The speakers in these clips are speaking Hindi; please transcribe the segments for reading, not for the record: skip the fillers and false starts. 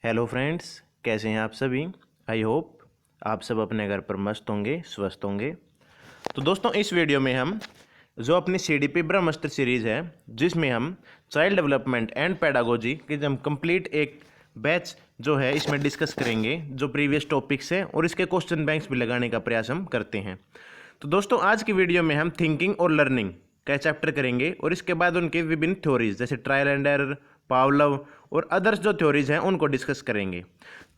हेलो फ्रेंड्स, कैसे हैं आप सभी। आई होप आप सब अपने घर पर मस्त होंगे, स्वस्थ होंगे। तो दोस्तों, इस वीडियो में हम जो अपनी CDP ब्रह्मास्त्र सीरीज़ है, जिसमें हम चाइल्ड डेवलपमेंट एंड पेडागोजी की हम कंप्लीट एक बैच जो है इसमें डिस्कस करेंगे, जो प्रीवियस टॉपिक्स है और इसके क्वेश्चन बैंक्स भी लगाने का प्रयास हम करते हैं। तो दोस्तों, आज की वीडियो में हम थिंकिंग और लर्निंग का चैप्टर करेंगे और इसके बाद उनके विभिन्न थ्योरीज जैसे ट्रायल एंड एरर, पावलोव और अदर्स जो थ्योरीज हैं उनको डिस्कस करेंगे।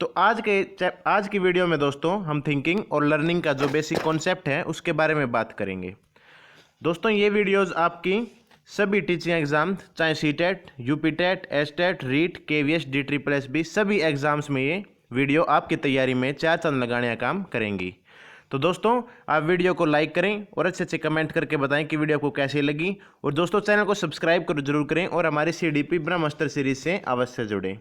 तो आज की वीडियो में दोस्तों हम थिंकिंग और लर्निंग का जो बेसिक कॉन्सेप्ट है उसके बारे में बात करेंगे। दोस्तों, ये वीडियोस आपकी सभी टीचिंग एग्जाम, चाहे CTET, UPTET, STET, REET, KVS, DSSS सभी एग्जाम्स में ये वीडियो आपकी तैयारी में चार चांद लगाने का काम करेंगी। तो दोस्तों, आप वीडियो को लाइक करें और अच्छे अच्छे कमेंट करके बताएं कि वीडियो आपको कैसी लगी। और दोस्तों, चैनल को सब्सक्राइब जरूर करें और हमारी CDP ब्रह्मास्त्र सीरीज से अवश्य जुड़ें।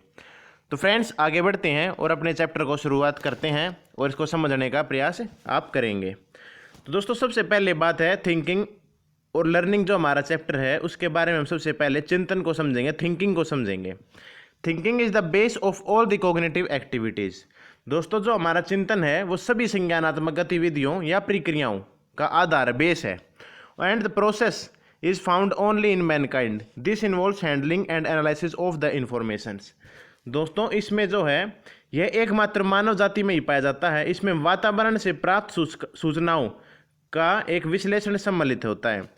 तो फ्रेंड्स, आगे बढ़ते हैं और अपने चैप्टर को शुरुआत करते हैं और इसको समझने का प्रयास आप करेंगे। तो दोस्तों, सबसे पहले बात है थिंकिंग और लर्निंग। जो हमारा चैप्टर है उसके बारे में हम सबसे पहले चिंतन को समझेंगे, थिंकिंग को समझेंगे। Thinking is the base of all the cognitive activities. दोस्तों, जो हमारा चिंतन है वो सभी संज्ञानात्मक गतिविधियों या प्रक्रियाओं का आधार, बेस है। And the process is found only in Mankind. This involves handling and analysis of the informations. दोस्तों, इसमें जो है यह एकमात्र मानव जाति में ही पाया जाता है। इसमें वातावरण से प्राप्त सूचनाओं का एक विश्लेषण सम्मिलित होता है।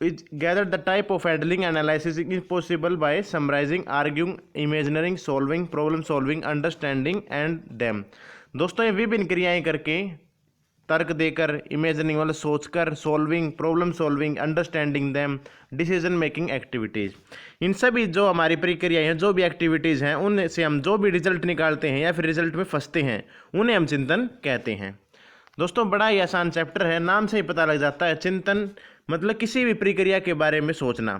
It gather the type of handling analysis is possible by summarizing, arguing, imagining, solving, problem solving, understanding and them। दोस्तों, ये विभिन्न क्रियाएं करके, तर्क देकर, इमेजिनिंग वाला सोचकर, solving, problem solving, understanding them, decision making activities, इन सभी जो हमारी प्रक्रियाएं हैं, जो भी एक्टिविटीज़ हैं, उनसे हम जो भी रिजल्ट निकालते हैं या फिर रिजल्ट में फंसते हैं, उन्हें हम चिंतन कहते हैं। दोस्तों, बड़ा ही आसान चैप्टर है, नाम से ही पता लग जाता है। चिंतन मतलब किसी भी प्रक्रिया के बारे में सोचना।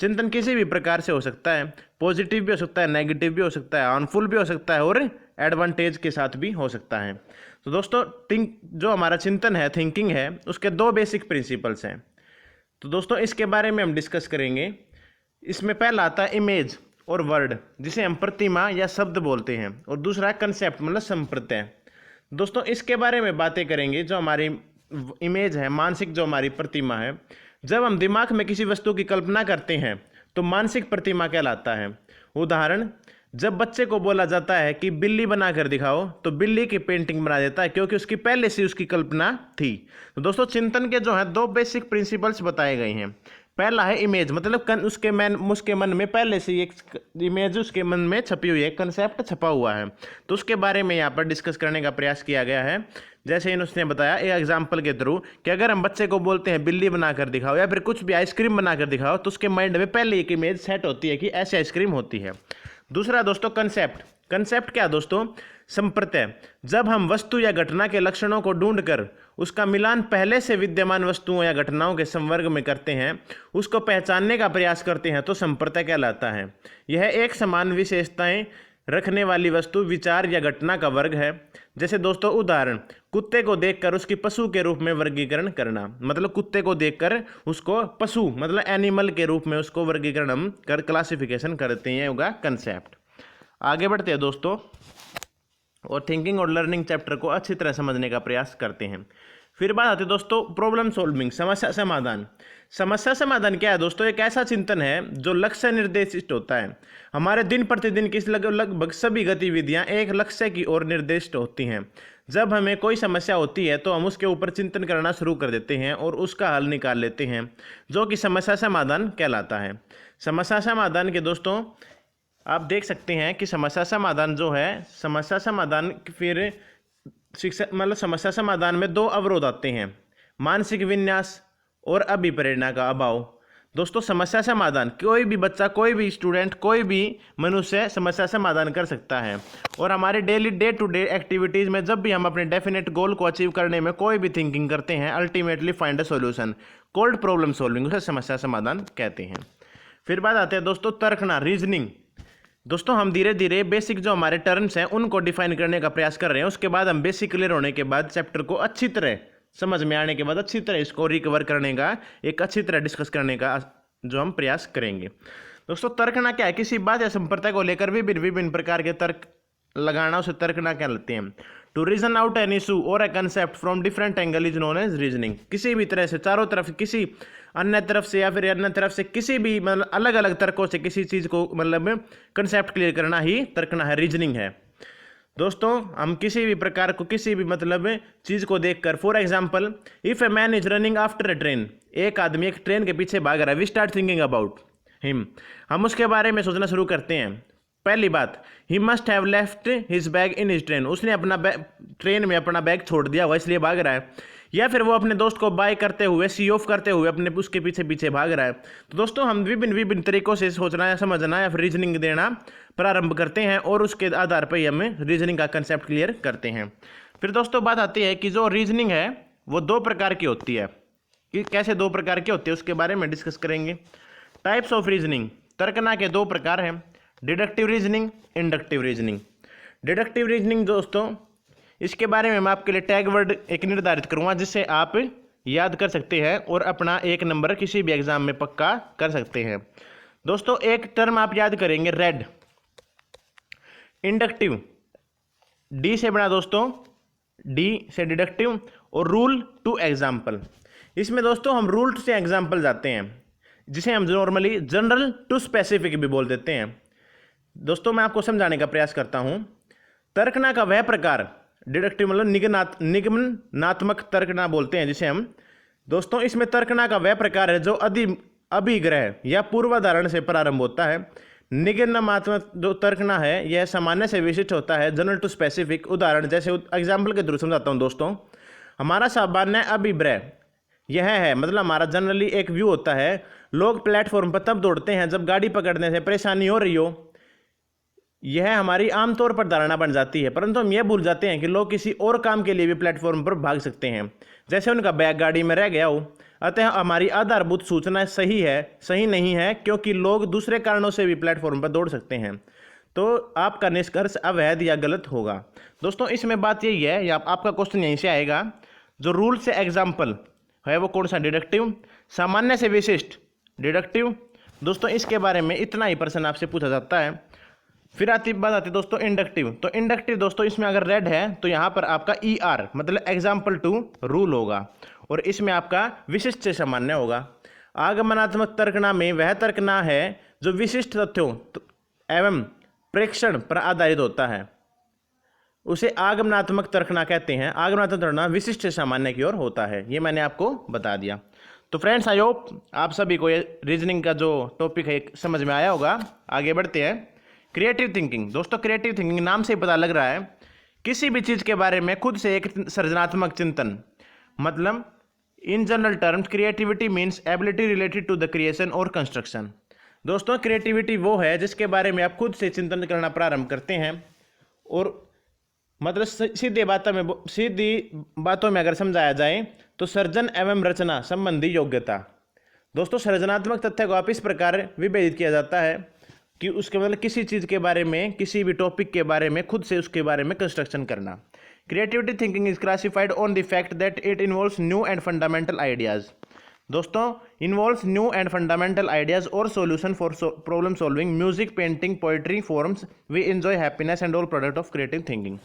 चिंतन किसी भी प्रकार से हो सकता है, पॉजिटिव भी हो सकता है, नेगेटिव भी हो सकता है, हार्मफुल भी हो सकता है और एडवांटेज के साथ भी हो सकता है। तो दोस्तों, जो हमारा चिंतन है, थिंकिंग है, उसके दो बेसिक प्रिंसिपल्स हैं। तो दोस्तों, इसके बारे में हम डिस्कस करेंगे। इसमें पहला आता है इमेज और वर्ड, जिसे हम प्रतिमा या शब्द बोलते हैं, और दूसरा है कंसेप्ट मतलब संप्रत्यय। दोस्तों, इसके बारे में बातें करेंगे। जो हमारी इमेज है, मानसिक जो हमारी प्रतिमा है, जब हम दिमाग में किसी वस्तु की कल्पना करते हैं तो मानसिक प्रतिमा कहलाता है। उदाहरण, जब बच्चे को बोला जाता है कि बिल्ली बना कर दिखाओ तो बिल्ली की पेंटिंग बना देता है, क्योंकि उसकी पहले से उसकी कल्पना थी। तो दोस्तों, चिंतन के जो है दो बेसिक प्रिंसिपल्स बताए गए हैं। पहला है इमेज, मतलब उसके मन में पहले से एक इमेज उसके मन में छपी हुई है, कंसेप्ट छपा हुआ है, तो उसके बारे में यहाँ पर डिस्कस करने का प्रयास किया गया है। जैसे इन्होंने बताया एक एग्जाम्पल के थ्रू कि अगर हम बच्चे को बोलते हैं बिल्ली बनाकर दिखाओ या फिर कुछ भी आइसक्रीम बनाकर दिखाओ, तो उसके माइंड में पहले एक इमेज सेट होती है कि ऐसी आइसक्रीम होती है। दूसरा दोस्तों कंसेप्ट। कंसेप्ट क्या दोस्तों? संप्रत्यय। जब हम वस्तु या घटना के लक्षणों को ढूंढकर उसका मिलान पहले से विद्यमान वस्तुओं या घटनाओं के संवर्ग में करते हैं, उसको पहचानने का प्रयास करते हैं, तो संप्रत्यय कहलाता है। यह एक समान विशेषताएं रखने वाली वस्तु, विचार या घटना का वर्ग है। जैसे दोस्तों उदाहरण, कुत्ते को देखकर उसकी पशु के रूप में वर्गीकरण करना, मतलब कुत्ते को देखकर उसको पशु मतलब एनिमल के रूप में उसको वर्गीकरण हम क्लासिफिकेशन करते हैं, होगा कंसेप्ट। आगे बढ़ते हैं दोस्तों और थिंकिंग और लर्निंग चैप्टर को अच्छी तरह समझने का प्रयास करते हैं। फिर बात आती है दोस्तों प्रॉब्लम सॉल्विंग, समस्या समाधान। समस्या समाधान क्या है दोस्तों? एक ऐसा चिंतन है जो लक्ष्य निर्देशित होता है। हमारे दिन प्रतिदिन की लगभग सभी गतिविधियां एक लक्ष्य की ओर निर्देशित होती हैं। जब हमें कोई समस्या होती है तो हम उसके ऊपर चिंतन करना शुरू कर देते हैं और उसका हल निकाल लेते हैं, जो कि समस्या समाधान कहलाता है। समस्या समाधान के दोस्तों आप देख सकते हैं कि समस्या समाधान जो है, समस्या समाधान फिर शिक्षा मतलब समस्या समाधान में दो अवरोध आते हैं, मानसिक विन्यास और अभिप्रेरणा का अभाव। दोस्तों, समस्या समाधान कोई भी बच्चा, कोई भी स्टूडेंट, कोई भी मनुष्य समस्या समाधान कर सकता है। और हमारे daily day to day activities में जब भी हम अपने डेफिनेट गोल को अचीव करने में कोई भी थिंकिंग करते हैं, ultimately find a solution called problem solving, उसे समस्या समाधान कहते हैं। फिर बात आते हैं दोस्तों तर्कना, रीजनिंग। दोस्तों, हम धीरे धीरे बेसिक जो हमारे टर्म्स हैं उनको डिफाइन करने का प्रयास कर रहे हैं। उसके बाद हम बेसिक क्लियर होने के बाद चैप्टर को अच्छी तरह समझ में आने के बाद अच्छी तरह इसको रिकवर करने का, एक अच्छी तरह डिस्कस करने का जो हम प्रयास करेंगे। दोस्तों, तर्कना क्या है? किसी बात या संप्रदाय को लेकर विभिन्न प्रकार के तर्क लगाना उसे तर्कना कहलाते हैं। To reason out an issue और a concept from different angle is known as reasoning. किसी भी तरह से चारों तरफ किसी अन्य तरफ से या फिर अन्य तरफ से किसी भी मतलब अलग अलग तर्कों से किसी चीज़ को मतलब कंसेप्ट क्लियर करना ही तर्कना है, रीजनिंग है। दोस्तों हम किसी भी प्रकार को किसी भी मतलब चीज़ को देखकर, for example if a man is running after a train, एक आदमी एक ट्रेन के पीछे भाग रहा है, we start thinking about him, हम उसके बारे में सोचना शुरू करते हैं। पहली बात, he must have left his bag in his train, उसने अपना ट्रेन में अपना बैग छोड़ दिया हुआ इसलिए भाग रहा है। या फिर वो अपने दोस्त को बाय करते हुए, सी ऑफ करते हुए अपने उसके पीछे पीछे भाग रहा है। तो दोस्तों हम विभिन्न तरीकों से सोचना या समझना या फिर रीजनिंग देना प्रारंभ करते हैं और उसके आधार पर ही हमें रीजनिंग का कंसेप्ट क्लियर करते हैं। फिर दोस्तों बात आती है कि जो रीजनिंग है वो दो प्रकार की होती है, कि कैसे दो प्रकार की होती है उसके बारे में डिस्कस करेंगे। टाइप्स ऑफ रीजनिंग, तर्कना के दो प्रकार हैं, deductive reasoning, inductive reasoning. Deductive reasoning दोस्तों इसके बारे में मैं आपके लिए टैग वर्ड एक निर्धारित करूंगा जिससे आप याद कर सकते हैं और अपना 1 नंबर किसी भी एग्जाम में पक्का कर सकते हैं। दोस्तों एक टर्म आप याद करेंगे, रेड। इंडक्टिव, डी से बना दोस्तों, डी से डिडक्टिव, और रूल टू एग्जाम्पल। इसमें दोस्तों हम रूल से एग्जाम्पल जाते हैं जिसे हम नॉर्मली जनरल टू स्पेसिफिक भी बोल देते हैं। दोस्तों मैं आपको समझाने का प्रयास करता हूं। तर्कना का वह प्रकार, डिडक्टिव मतलब निगमनात्मक तर्कना बोलते हैं जिसे हम। दोस्तों इसमें तर्कना का वह प्रकार है जो अभिग्रह या पूर्वाधारण से प्रारंभ होता है। निगमनात्मक जो तर्कना है यह सामान्य से विशिष्ट होता है, जनरल टू स्पेसिफिक। उदाहरण जैसे एग्जाम्पल के थ्रू समझाता हूं दोस्तों। हमारा सामान्य अभिप्राय यह है, मतलब हमारा जनरली एक व्यू होता है, लोग प्लेटफॉर्म पर तब दौड़ते हैं जब गाड़ी पकड़ने से परेशानी हो रही हो। यह हमारी आमतौर पर धारणा बन जाती है, परंतु हम यह भूल जाते हैं कि लोग किसी और काम के लिए भी प्लेटफॉर्म पर भाग सकते हैं, जैसे उनका बैग गाड़ी में रह गया हो। अतः हमारी आधारभूत सूचना सही है, सही नहीं है, क्योंकि लोग दूसरे कारणों से भी प्लेटफॉर्म पर दौड़ सकते हैं। तो आपका निष्कर्ष अवैध या गलत होगा। दोस्तों इसमें बात यही है, या आपका क्वेश्चन यहीं से आएगा, जो रूल से एग्जाम्पल है वो कौन सा, डिडक्टिव। सामान्य से विशिष्ट, डिडक्टिव। दोस्तों इसके बारे में इतना ही प्रश्न आपसे पूछा जाता है। फिर बात आती है दोस्तों इंडक्टिव। तो इंडक्टिव दोस्तों इसमें अगर रेड है तो यहाँ पर आपका ER मतलब एग्जाम्पल टू रूल होगा, और इसमें आपका विशिष्ट से सामान्य होगा। आगमनात्मक तर्कना में वह तर्कना है जो विशिष्ट तथ्यों एवं प्रेक्षण पर आधारित होता है, उसे आगमनात्मक तर्कना कहते हैं। आगमनात्मक तर्कना विशिष्ट से सामान्य की ओर होता है, ये मैंने आपको बता दिया। तो फ्रेंड्स आई होप आप सभी को ये रीजनिंग का जो टॉपिक है समझ में आया होगा। आगे बढ़ते हैं। Creative thinking. दोस्तों क्रिएटिव थिंकिंग नाम से ही पता लग रहा है किसी भी चीज़ के बारे में खुद से एक सृजनात्मक चिंतन, मतलब in general terms creativity means ability related to the creation और कंस्ट्रक्शन। दोस्तों क्रिएटिविटी वो है जिसके बारे में आप खुद से चिंतन करना प्रारंभ करते हैं, और मतलब सीधी बातों में अगर समझाया जाए तो सृजन एवं रचना संबंधी योग्यता। दोस्तों सृजनात्मक तथ्य को आप इस प्रकार विभेदित किया जाता है कि उसके मतलब किसी चीज़ के बारे में, किसी भी टॉपिक के बारे में खुद से उसके बारे में कंस्ट्रक्शन करना। Creativity thinking is classified on the fact that it involves new and fundamental ideas. दोस्तों involves new and fundamental ideas और solution for problem solving, music, painting, poetry, forms, we enjoy happiness and all product of creative thinking.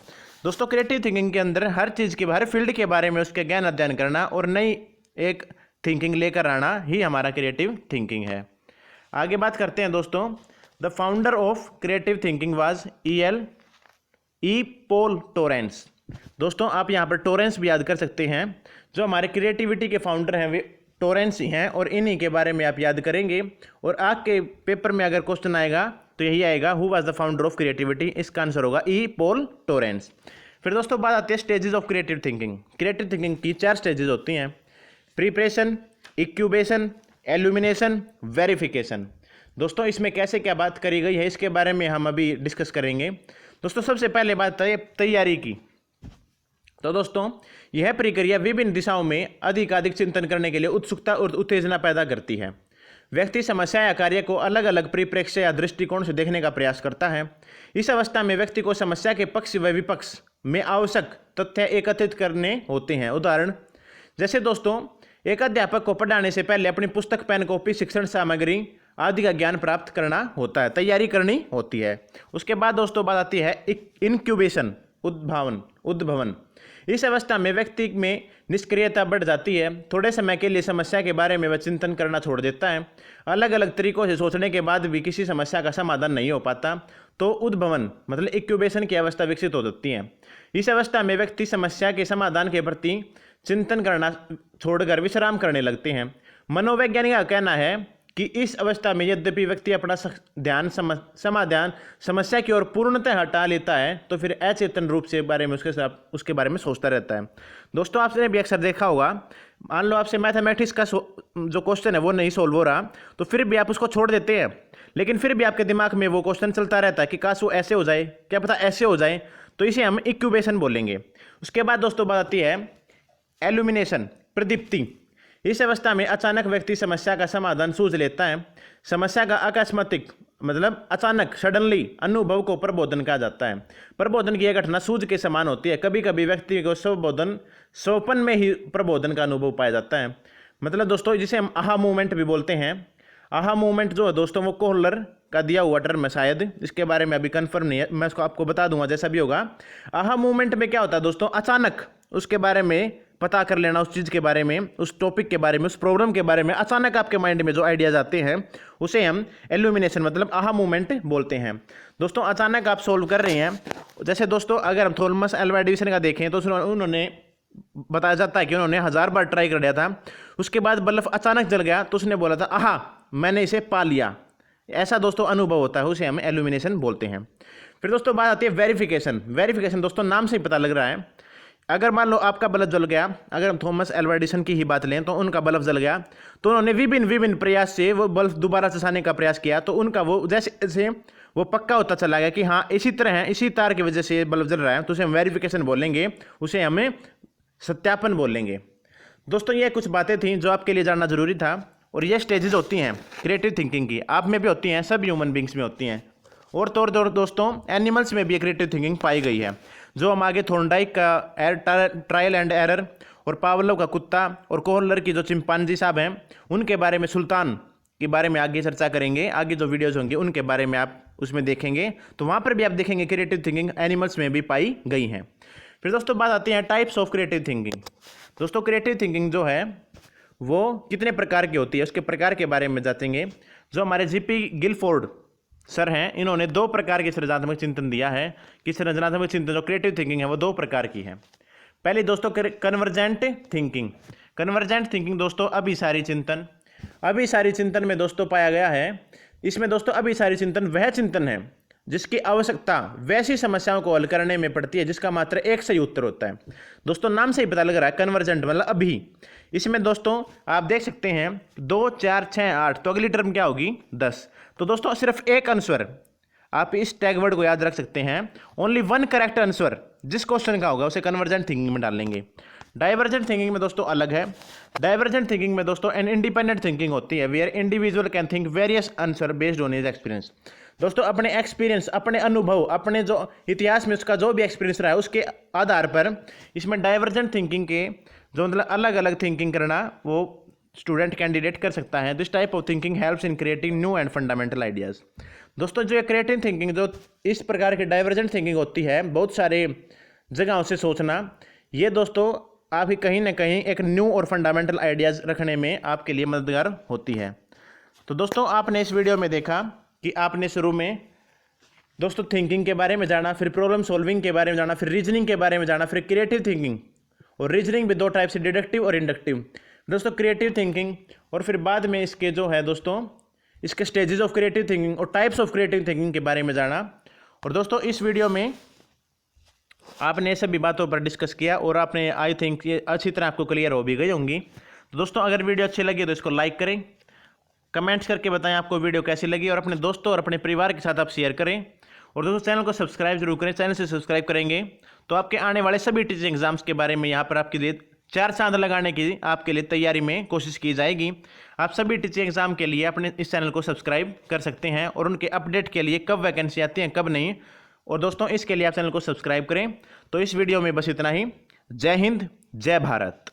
दोस्तों क्रिएटिव थिंकिंग के अंदर हर चीज़ के हर फील्ड के बारे में उसके ज्ञान अध्ययन करना और नई एक थिंकिंग लेकर आना ही हमारा क्रिएटिव थिंकिंग है। आगे बात करते हैं दोस्तों। The founder of creative thinking was E. Paul Torrance. दोस्तों आप यहाँ पर टोरेंस भी याद कर सकते हैं। जो हमारे क्रिएटिविटी के फाउंडर हैं वे टोरेंस ही हैं, और इन्हीं के बारे में आप याद करेंगे। और आग के पेपर में अगर क्वेश्चन आएगा तो यही आएगा, who was the founder of creativity. इसका आंसर होगा E. Paul Torrance. फिर दोस्तों बात आती है stages of creative thinking. Creative thinking की 4 स्टेजेस होती हैं, प्रिपरेशन, इक्यूबेशन, एल्यूमिनेशन, वेरिफिकेशन। दोस्तों इसमें कैसे क्या बात करी गई है इसके बारे में हम अभी डिस्कस करेंगे। दोस्तों सबसे पहले बात है तैयारी की। तो दोस्तों यह प्रक्रिया विभिन्न दिशाओं में अधिक चिंतन करने के लिए उत्सुकता और उत्तेजना पैदा करती है। व्यक्ति समस्या या कार्य को अलग अलग परिप्रेक्ष्य या दृष्टिकोण से देखने का प्रयास करता है। इस अवस्था में व्यक्ति को समस्या के पक्ष व विपक्ष में आवश्यक तथ्य एकत्रित करने होते हैं। उदाहरण जैसे दोस्तों एक अध्यापक को पढ़ाने से पहले अपनी पुस्तक, पेन, कॉपी, शिक्षण सामग्री आदि का ज्ञान प्राप्त करना होता है, तैयारी करनी होती है। उसके बाद दोस्तों बात आती है इंक्यूबेशन, उद्भवन। इस अवस्था में व्यक्ति में निष्क्रियता बढ़ जाती है। थोड़े समय के लिए समस्या के बारे में वह चिंतन करना छोड़ देता है। अलग अलग तरीकों से सोचने के बाद भी किसी समस्या का समाधान नहीं हो पाता, तो उद्भवन मतलब इंक्यूबेशन की अवस्था विकसित हो जाती है। इस अवस्था में व्यक्ति समस्या के समाधान के प्रति चिंतन करना छोड़कर विश्राम करने लगते हैं। मनोवैज्ञानिक का कहना है कि इस अवस्था में यद्यपि व्यक्ति अपना ध्यान समाधान समस्या की ओर पूर्णतः हटा लेता है, तो फिर अचेतन रूप से उसके बारे में सोचता रहता है। दोस्तों आपने भी अक्सर देखा होगा, मान लो आपसे मैथमेटिक्स का जो क्वेश्चन है वो नहीं सोल्व हो रहा, तो फिर भी आप उसको छोड़ देते हैं, लेकिन फिर भी आपके दिमाग में वो क्वेश्चन चलता रहता है कि काश वो ऐसे हो जाए, क्या पता ऐसे हो जाए, तो इसे हम इंक्यूबेशन बोलेंगे। उसके बाद दोस्तों बात आती है एल्यूमिनेशन, प्रदीप्ति। इस अवस्था में अचानक व्यक्ति समस्या का समाधान सूझ लेता है। समस्या का अकस्मातिक मतलब अचानक सडनली अनुभव को प्रबोधन कहा जाता है। प्रबोधन की यह घटना सूझ के समान होती है। कभी कभी व्यक्ति को स्वप्न में ही प्रबोधन का अनुभव पाया जाता है। मतलब दोस्तों जिसे हम आहा मूवमेंट भी बोलते हैं। आहा मूवमेंट जो है दोस्तों वो कोहलर का दिया हुआ टर्म है, शायद इसके बारे में अभी कंफर्म नहीं है, मैं इसको आपको बता दूंगा जैसा भी होगा। आहा मूवमेंट में क्या होता है दोस्तों, अचानक उसके बारे में पता कर लेना, उस चीज़ के बारे में, उस टॉपिक के बारे में, उस प्रॉब्लम के बारे में अचानक आपके माइंड में जो आइडियाज आते हैं उसे हम एल्यूमिनेशन मतलब आहा मूवमेंट बोलते हैं। दोस्तों अचानक आप सोल्व कर रहे हैं, जैसे दोस्तों अगर हम थॉमस अल्वा एडिसन का देखें तो उन्होंने बताया जाता है कि उन्होंने 1000 बार ट्राई कर लिया था, उसके बाद बल्ब अचानक जल गया तो उसने बोला था आहा मैंने इसे पा लिया। ऐसा दोस्तों अनुभव होता है, उसे हम एल्यूमिनेशन बोलते हैं। फिर दोस्तों बात आती है वेरिफिकेशन। वेरिफिकेशन दोस्तों नाम से ही पता लग रहा है, अगर मान लो आपका बल्ब जल गया, अगर हम थॉमस अल्वा एडिसन की ही बात लें तो उनका बल्ब जल गया, तो उन्होंने विभिन्न प्रयास से वो बल्ब दोबारा चलाने का प्रयास किया, तो उनका वो जैसे जैसे वो पक्का होता चला गया कि हाँ इसी तरह है, इसी तार की वजह से बल्ब जल रहा है, तो उसे हम वेरिफिकेशन बोलेंगे, उसे हमें सत्यापन बोलेंगे। दोस्तों ये कुछ बातें थी जो आपके लिए जानना जरूरी था, और ये स्टेजेस होती हैं क्रिएटिव थिंकिंग की, आप में भी होती हैं, सब ह्यूमन बींग्स में होती हैं, और दोस्तों एनिमल्स में भी क्रिएटिव थिंकिंग पाई गई है, जो हम आगे थॉर्नडाइक का ट्रायल एंड एरर और पावलोव का कुत्ता और कोहलर की जो चिंपांजी साहब हैं उनके बारे में, सुल्तान के बारे में आगे चर्चा करेंगे। आगे जो वीडियोज होंगे उनके बारे में आप उसमें देखेंगे, तो वहाँ पर भी आप देखेंगे क्रिएटिव थिंकिंग एनिमल्स में भी पाई गई हैं। फिर दोस्तों बात आती है टाइप्स ऑफ क्रिएटिव थिंकिंग। दोस्तों क्रिएटिव थिंकिंग जो है वो कितने प्रकार की होती है, उसके प्रकार के बारे में जानेंगे। जो हमारे जीपी गिलफोर्ड सर हैं, इन्होंने 2 प्रकार के सृजनात्मक चिंतन दिया है कि सृजनात्मक चिंतन जो क्रिएटिव थिंकिंग है वो 2 प्रकार की है। पहले दोस्तों कन्वर्जेंट थिंकिंग। कन्वर्जेंट थिंकिंग दोस्तों अभिसारी चिंतन। अभिसारी चिंतन में दोस्तों पाया गया है, इसमें दोस्तों अभिसारी चिंतन वह चिंतन है जिसकी आवश्यकता वैसी समस्याओं को हल करने में पड़ती है जिसका मात्र एक सही उत्तर होता है। दोस्तों नाम से ही पता लग रहा है कन्वर्जेंट मतलब अभी। इसमें दोस्तों आप देख सकते हैं 2 4 6 8, तो अगली टर्म क्या होगी 10। तो दोस्तों सिर्फ एक आंसर, आप इस टैग वर्ड को याद रख सकते हैं, ओनली 1 करेक्ट आंसर जिस क्वेश्चन का होगा उसे कन्वर्जेंट थिंकिंग में डालेंगे। डाइवर्जेंट थिंकिंग में दोस्तों अलग है। डाइवर्जेंट थिंकिंग में दोस्तों एन इंडिपेंडेंट थिंकिंग होती है, where individual can think various answer based on his experience. दोस्तों अपने एक्सपीरियंस, अपने अनुभव, अपने जो इतिहास में उसका जो भी एक्सपीरियंस रहा है उसके आधार पर इसमें डाइवर्जेंट थिंकिंग के जो मतलब अलग अलग थिंकिंग करना वो स्टूडेंट कैंडिडेट कर सकता है। This type of thinking helps in creating new and fundamental ideas. दोस्तों जो क्रिएटिव थिंकिंग जो इस प्रकार की डाइवर्जेंट थिंकिंग होती है, बहुत सारे जगहों से सोचना, ये दोस्तों आप ही कहीं ना कहीं एक न्यू और फंडामेंटल आइडियाज़ रखने में आपके लिए मददगार होती है। तो दोस्तों आपने इस वीडियो में देखा कि आपने शुरू में दोस्तों थिंकिंग के बारे में जाना, फिर प्रॉब्लम सॉल्विंग के बारे में जाना, फिर रीजनिंग के बारे में जाना, फिर क्रिएटिव थिंकिंग, और रीजनिंग भी 2 टाइप से, डिडक्टिव और इंडक्टिव। दोस्तों क्रिएटिव थिंकिंग, और फिर बाद में इसके जो है दोस्तों इसके स्टेजेस ऑफ क्रिएटिव थिंकिंग और टाइप्स ऑफ क्रिएटिव थिंकिंग के बारे में जाना। और दोस्तों इस वीडियो में आपने सभी बातों पर डिस्कस किया और आपने आई थिंक ये अच्छी तरह आपको क्लियर हो भी गई होंगी। तो दोस्तों अगर वीडियो अच्छी लगी तो इसको लाइक करें, कमेंट्स करके बताएं आपको वीडियो कैसी लगी, और अपने दोस्तों और अपने परिवार के साथ आप शेयर करें। और दोस्तों चैनल को सब्सक्राइब जरूर करें। चैनल से सब्सक्राइब करेंगे तो आपके आने वाले सभी टीचिंग एग्जाम्स के बारे में यहाँ पर आपके लिए 4 चांद लगाने की आपके लिए तैयारी में कोशिश की जाएगी। आप सभी टीचिंग एग्जाम के लिए अपने इस चैनल को सब्सक्राइब कर सकते हैं, और उनके अपडेट के लिए कब वैकेंसी आती हैं कब नहीं, और दोस्तों इसके लिए आप चैनल को सब्सक्राइब करें। तो इस वीडियो में बस इतना ही। जय हिंद, जय भारत।